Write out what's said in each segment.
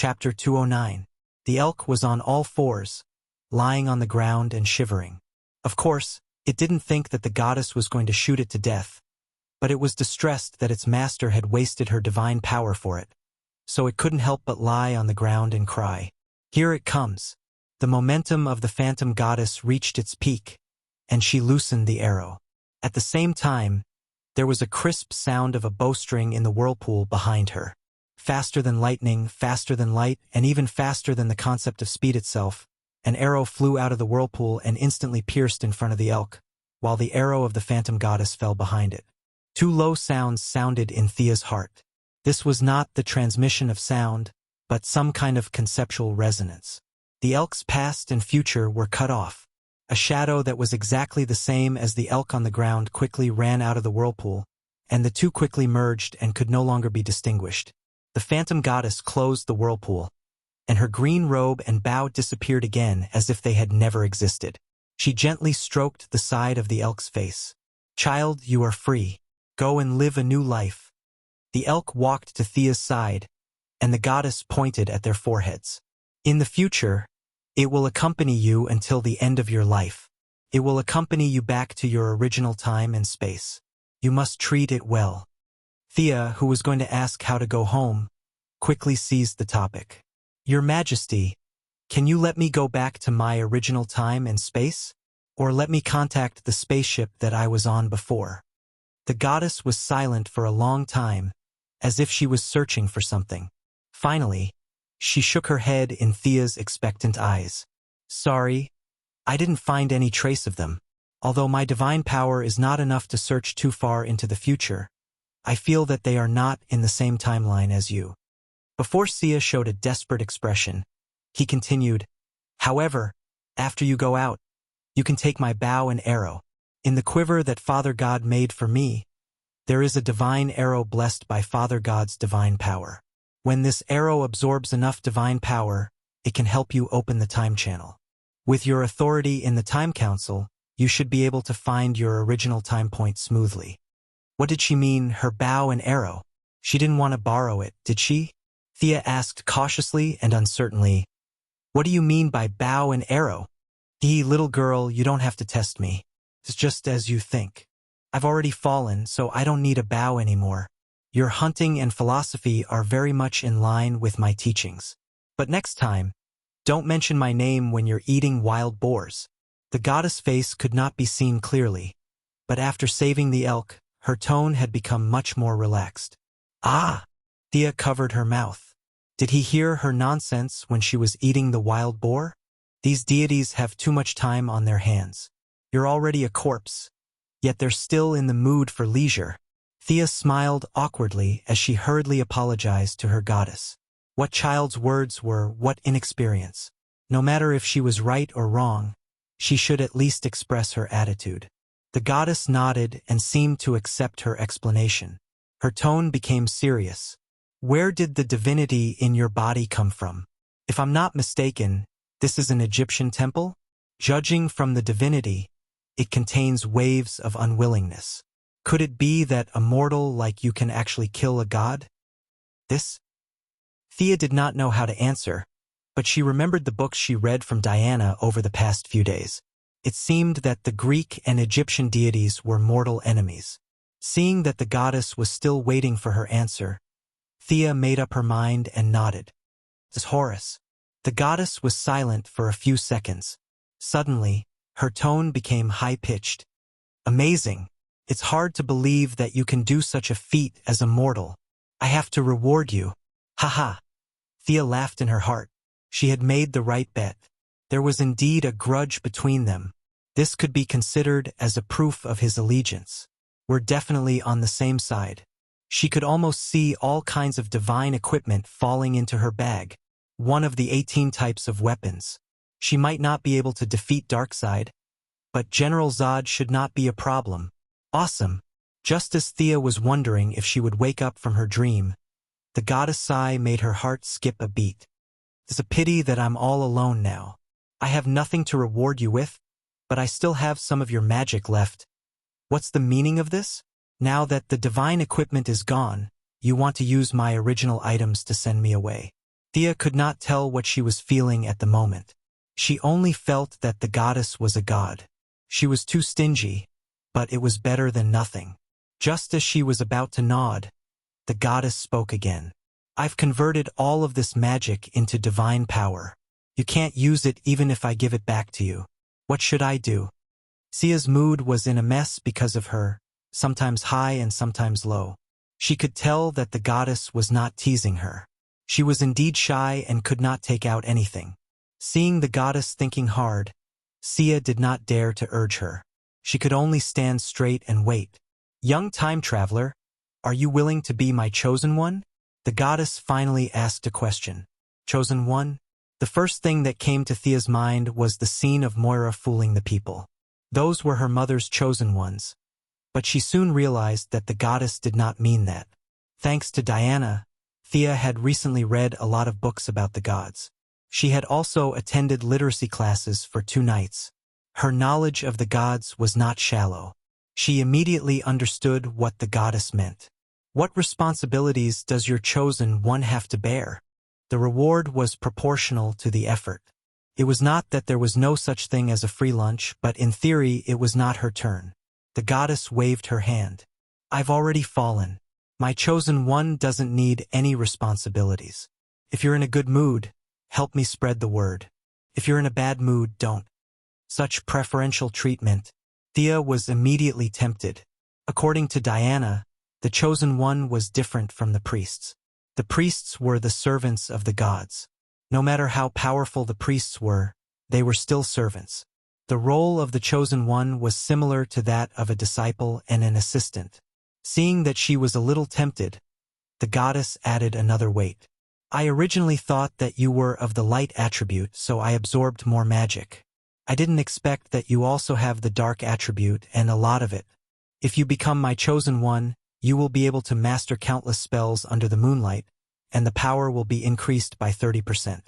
Chapter 209. The elk was on all fours, lying on the ground and shivering. Of course, it didn't think that the goddess was going to shoot it to death, but it was distressed that its master had wasted her divine power for it, so it couldn't help but lie on the ground and cry. Here it comes. The momentum of the phantom goddess reached its peak, and she loosened the arrow. At the same time, there was a crisp sound of a bowstring in the whirlpool behind her. Faster than lightning, faster than light, and even faster than the concept of speed itself, an arrow flew out of the whirlpool and instantly pierced in front of the elk, while the arrow of the phantom goddess fell behind it. Two low sounds sounded in Thea's heart. This was not the transmission of sound, but some kind of conceptual resonance. The elk's past and future were cut off. A shadow that was exactly the same as the elk on the ground quickly ran out of the whirlpool, and the two quickly merged and could no longer be distinguished. The phantom goddess closed the whirlpool, and her green robe and bow disappeared again as if they had never existed. She gently stroked the side of the elk's face. "Child, you are free. Go and live a new life." The elk walked to Thea's side, and the goddess pointed at their foreheads. "In the future, it will accompany you until the end of your life. It will accompany you back to your original time and space. You must treat it well." Thea, who was going to ask how to go home, quickly seized the topic. "Your Majesty, can you let me go back to my original time and space? Or let me contact the spaceship that I was on before?" The goddess was silent for a long time, as if she was searching for something. Finally, she shook her head in Thea's expectant eyes. "Sorry, I didn't find any trace of them. Although my divine power is not enough to search too far into the future, I feel that they are not in the same timeline as you." Before Sia showed a desperate expression, he continued, "However, after you go out, you can take my bow and arrow. In the quiver that Father God made for me, there is a divine arrow blessed by Father God's divine power. When this arrow absorbs enough divine power, it can help you open the time channel. With your authority in the Time Council, you should be able to find your original time point smoothly." What did she mean, her bow and arrow? She didn't want to borrow it, did she? Thea asked cautiously and uncertainly. "What do you mean by bow and arrow?" Little girl, you don't have to test me. It's just as you think. I've already fallen, so I don't need a bow anymore. Your hunting and philosophy are very much in line with my teachings. But next time, don't mention my name when you're eating wild boars." The goddess' face could not be seen clearly, but after saving the elk, her tone had become much more relaxed. "Ah!" Thea covered her mouth. Did he hear her nonsense when she was eating the wild boar? These deities have too much time on their hands. You're already a corpse, yet they're still in the mood for leisure. Thea smiled awkwardly as she hurriedly apologized to her goddess. What child's words were, what inexperience. No matter if she was right or wrong, she should at least express her attitude. The goddess nodded and seemed to accept her explanation. Her tone became serious. "Where did the divinity in your body come from? If I'm not mistaken, this is an Egyptian temple? Judging from the divinity, it contains waves of unwillingness. Could it be that a mortal like you can actually kill a god? This?" Thea did not know how to answer, but she remembered the books she read from Diana over the past few days. It seemed that the Greek and Egyptian deities were mortal enemies. Seeing that the goddess was still waiting for her answer, Thea made up her mind and nodded. "It's Horus." The goddess was silent for a few seconds. Suddenly, her tone became high-pitched. "Amazing. It's hard to believe that you can do such a feat as a mortal. I have to reward you." "Ha-ha." Thea laughed in her heart. She had made the right bet. There was indeed a grudge between them. This could be considered as a proof of his allegiance. We're definitely on the same side. She could almost see all kinds of divine equipment falling into her bag. One of the 18 types of weapons. She might not be able to defeat Darkseid, but General Zod should not be a problem. Awesome. Just as Thea was wondering if she would wake up from her dream, the goddess' sigh made her heart skip a beat. "It's a pity that I'm all alone now. I have nothing to reward you with, but I still have some of your magic left. What's the meaning of this? Now that the divine equipment is gone, you want to use my original items to send me away. Thea could not tell what she was feeling at the moment. She only felt that the goddess was a god. She was too stingy, but it was better than nothing. Just as she was about to nod, the goddess spoke again. I've converted all of this magic into divine power. You can't use it even if I give it back to you. What should I do? Thea's mood was in a mess because of her, sometimes high and sometimes low. She could tell that the goddess was not teasing her. She was indeed shy and could not take out anything. Seeing the goddess thinking hard, Thea did not dare to urge her. She could only stand straight and wait. Young time traveler, are you willing to be my chosen one? The goddess finally asked a question. Chosen one? The first thing that came to Thea's mind was the scene of Moira fooling the people. Those were her mother's chosen ones. But she soon realized that the goddess did not mean that. Thanks to Diana, Thea had recently read a lot of books about the gods. She had also attended literacy classes for 2 nights. Her knowledge of the gods was not shallow. She immediately understood what the goddess meant. What responsibilities does your chosen one have to bear? The reward was proportional to the effort. It was not that there was no such thing as a free lunch, but in theory it was not her turn. The goddess waved her hand. I've already fallen. My chosen one doesn't need any responsibilities. If you're in a good mood, help me spread the word. If you're in a bad mood, don't. Such preferential treatment. Thea was immediately tempted. According to Diana, the chosen one was different from the priests. The priests were the servants of the gods. No matter how powerful the priests were, they were still servants. The role of the chosen one was similar to that of a disciple and an assistant. Seeing that she was a little tempted, the goddess added another weight. I originally thought that you were of the light attribute, so I absorbed more magic. I didn't expect that you also have the dark attribute and a lot of it. If you become my chosen one, you will be able to master countless spells under the moonlight, and the power will be increased by 30%.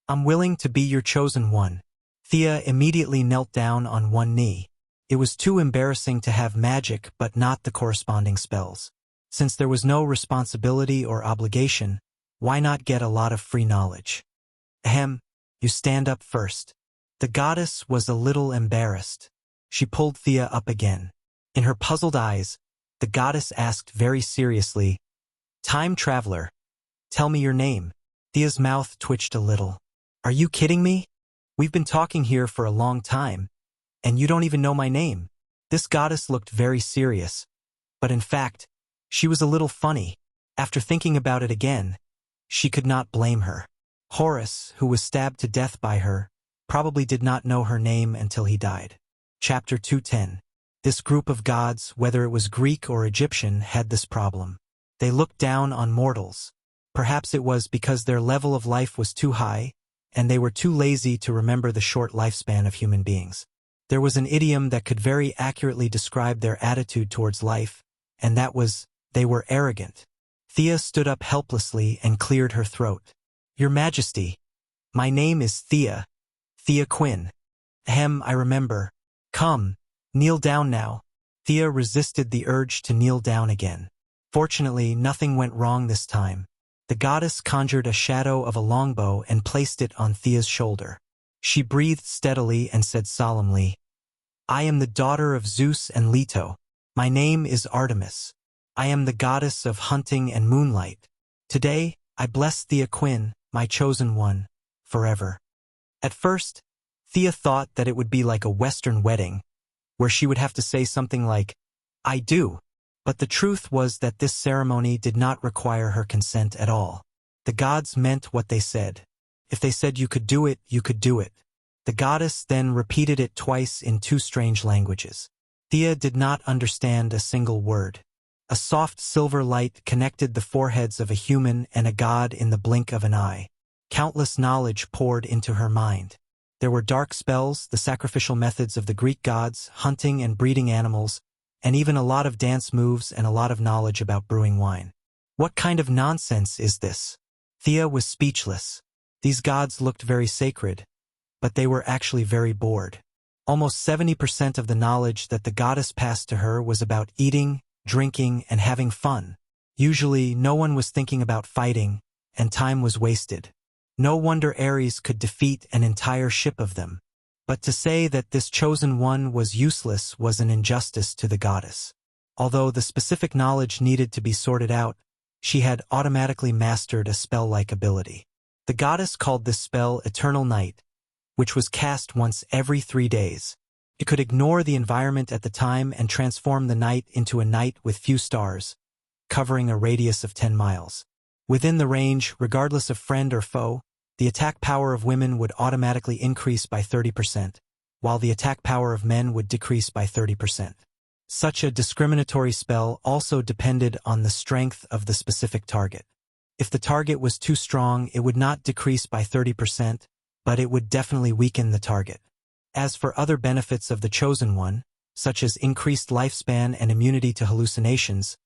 I'm willing to be your chosen one. Thea immediately knelt down on one knee. It was too embarrassing to have magic but not the corresponding spells. Since there was no responsibility or obligation, why not get a lot of free knowledge? Ahem, you stand up first. The goddess was a little embarrassed. She pulled Thea up again. In her puzzled eyes, the goddess asked very seriously, Time traveler, tell me your name. Thea's mouth twitched a little. Are you kidding me? We've been talking here for a long time, and you don't even know my name. This goddess looked very serious, but in fact, she was a little funny. After thinking about it again, she could not blame her. Horus, who was stabbed to death by her, probably did not know her name until he died. Chapter 210. This group of gods, whether it was Greek or Egyptian, had this problem. They looked down on mortals. Perhaps it was because their level of life was too high, and they were too lazy to remember the short lifespan of human beings. There was an idiom that could very accurately describe their attitude towards life, and that was, they were arrogant. Thea stood up helplessly and cleared her throat. Your Majesty, my name is Thea. Thea Quinn. Ahem, I remember. Come, kneel down now. Thea resisted the urge to kneel down again. Fortunately, nothing went wrong this time. The goddess conjured a shadow of a longbow and placed it on Thea's shoulder. She breathed steadily and said solemnly, I am the daughter of Zeus and Leto. My name is Artemis. I am the goddess of hunting and moonlight. Today, I bless Thea Quinn, my chosen one, forever. At first, Thea thought that it would be like a Western wedding, where she would have to say something like, I do. But the truth was that this ceremony did not require her consent at all. The gods meant what they said. If they said you could do it, you could do it. The goddess then repeated it twice in 2 strange languages. Thea did not understand a single word. A soft silver light connected the foreheads of a human and a god in the blink of an eye. Countless knowledge poured into her mind. There were dark spells, the sacrificial methods of the Greek gods, hunting and breeding animals, and even a lot of dance moves and a lot of knowledge about brewing wine. What kind of nonsense is this? Thea was speechless. These gods looked very sacred, but they were actually very bored. Almost 70% of the knowledge that the goddess passed to her was about eating, drinking, and having fun. Usually, no one was thinking about fighting, and time was wasted. No wonder Ares could defeat an entire ship of them. But to say that this chosen one was useless was an injustice to the goddess. Although the specific knowledge needed to be sorted out, she had automatically mastered a spell-like ability. The goddess called this spell Eternal Night, which was cast once every 3 days. It could ignore the environment at the time and transform the night into a night with few stars, covering a radius of 10 miles. Within the range, regardless of friend or foe, the attack power of women would automatically increase by 30%, while the attack power of men would decrease by 30%. Such a discriminatory spell also depended on the strength of the specific target. If the target was too strong, it would not decrease by 30%, but it would definitely weaken the target. As for other benefits of the Chosen One, such as increased lifespan and immunity to hallucinations,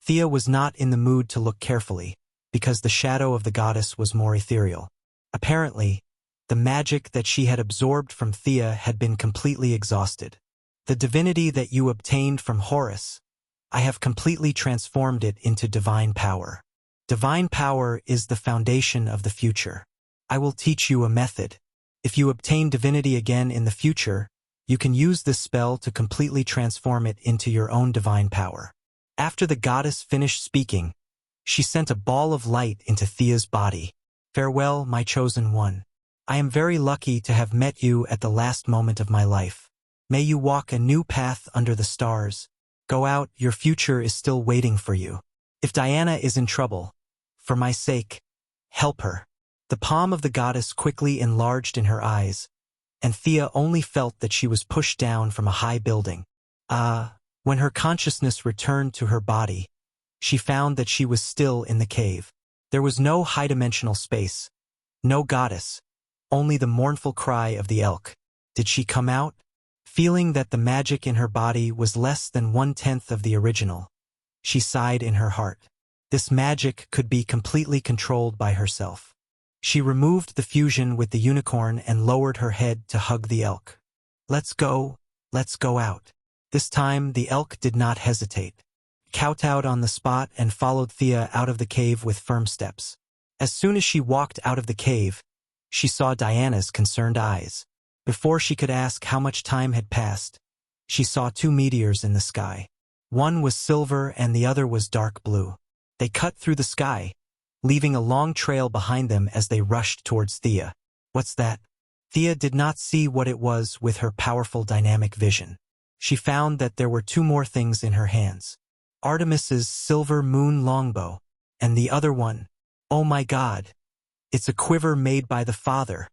Thea was not in the mood to look carefully, because the shadow of the goddess was more ethereal. Apparently, the magic that she had absorbed from Thea had been completely exhausted. The divinity that you obtained from Horus, I have completely transformed it into divine power. Divine power is the foundation of the future. I will teach you a method. If you obtain divinity again in the future, you can use this spell to completely transform it into your own divine power. After the goddess finished speaking, she sent a ball of light into Thea's body. Farewell, my chosen one. I am very lucky to have met you at the last moment of my life. May you walk a new path under the stars. Go out, your future is still waiting for you. If Diana is in trouble, for my sake, help her. The palm of the goddess quickly enlarged in her eyes, and Thea only felt that she was pushed down from a high building. When her consciousness returned to her body, she found that she was still in the cave. There was no high-dimensional space, no goddess, only the mournful cry of the elk. Did she come out? Feeling that the magic in her body was less than 1/10 of the original, she sighed in her heart. This magic could be completely controlled by herself. She removed the fusion with the unicorn and lowered her head to hug the elk. Let's go out. This time the elk did not hesitate. Kowtowed on the spot and followed Thea out of the cave with firm steps. As soon as she walked out of the cave, she saw Diana's concerned eyes. Before she could ask how much time had passed, she saw 2 meteors in the sky. One was silver and the other was dark blue. They cut through the sky, leaving a long trail behind them as they rushed towards Thea. What's that? Thea did not see what it was with her powerful dynamic vision. She found that there were 2 more things in her hands. Artemis's silver moon longbow, and the other one, oh my God, it's a quiver made by the Father.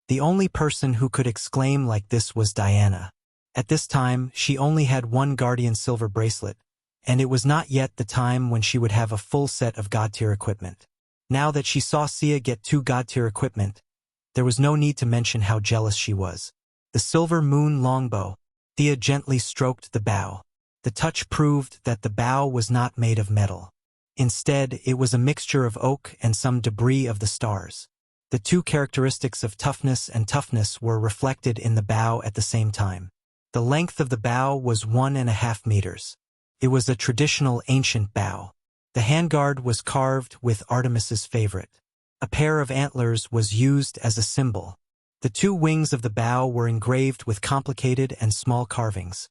The only person who could exclaim like this was Diana. At this time, she only had 1 guardian silver bracelet, and it was not yet the time when she would have a full set of god-tier equipment. Now that she saw Sia get 2 god-tier equipment, there was no need to mention how jealous she was. The silver moon longbow, Thea gently stroked the bow. The touch proved that the bow was not made of metal. Instead, it was a mixture of oak and some debris of the stars. The 2 characteristics of toughness and toughness were reflected in the bow at the same time. The length of the bow was 1.5 meters. It was a traditional ancient bow. The handguard was carved with Artemis's favorite. A pair of antlers was used as a symbol. The 2 wings of the bow were engraved with complicated and small carvings,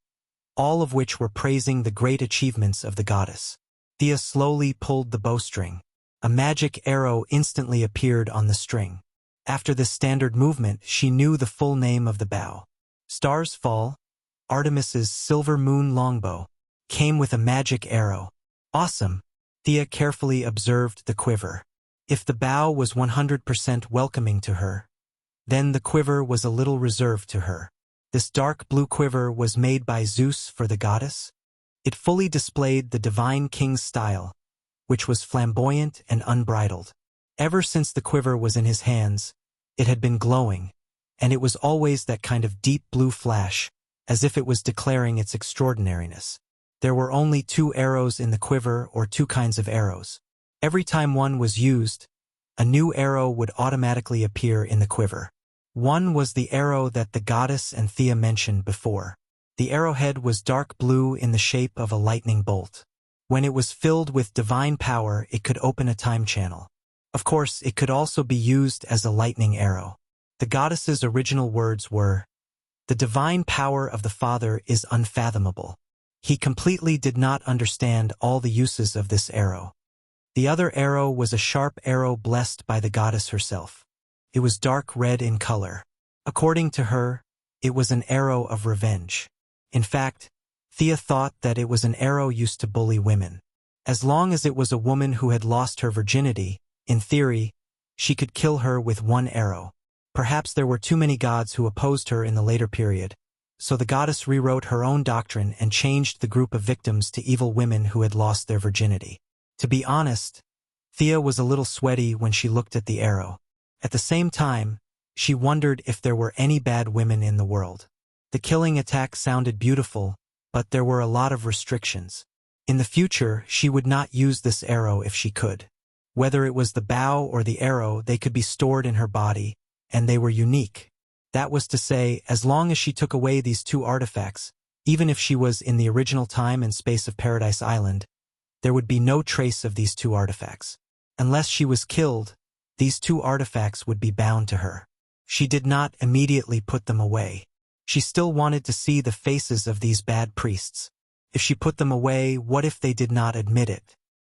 all of which were praising the great achievements of the goddess. Thea slowly pulled the bowstring. A magic arrow instantly appeared on the string. After this standard movement, she knew the full name of the bow. Stars Fall, Artemis's silver moon longbow, came with a magic arrow. Awesome! Thea carefully observed the quiver. If the bow was 100% welcoming to her, then the quiver was a little reserved to her. This dark blue quiver was made by Zeus for the goddess. It fully displayed the divine king's style, which was flamboyant and unbridled. Ever since the quiver was in his hands, it had been glowing, and it was always that kind of deep blue flash, as if it was declaring its extraordinariness. There were only 2 arrows in the quiver, or 2 kinds of arrows. Every time one was used, a new arrow would automatically appear in the quiver. One was the arrow that the goddess and Thea mentioned before. The arrowhead was dark blue in the shape of a lightning bolt. When it was filled with divine power, it could open a time channel. Of course, it could also be used as a lightning arrow. The goddess's original words were, "The divine power of the Father is unfathomable. He completely did not understand all the uses of this arrow." The other arrow was a sharp arrow blessed by the goddess herself. It was dark red in color. According to her, it was an arrow of revenge. In fact, Thea thought that it was an arrow used to bully women. As long as it was a woman who had lost her virginity, in theory, she could kill her with one arrow. Perhaps there were too many gods who opposed her in the later period, so the goddess rewrote her own doctrine and changed the group of victims to evil women who had lost their virginity. To be honest, Thea was a little sweaty when she looked at the arrow. At the same time, she wondered if there were any bad women in the world. The killing attack sounded beautiful, but there were a lot of restrictions. In the future, she would not use this arrow if she could. Whether it was the bow or the arrow, they could be stored in her body, and they were unique. That was to say, as long as she took away these two artifacts, even if she was in the original time and space of Paradise Island, there would be no trace of these two artifacts. Unless she was killed, these two artifacts would be bound to her. She did not immediately put them away. She still wanted to see the faces of these bad priests. If she put them away, what if they did not admit it?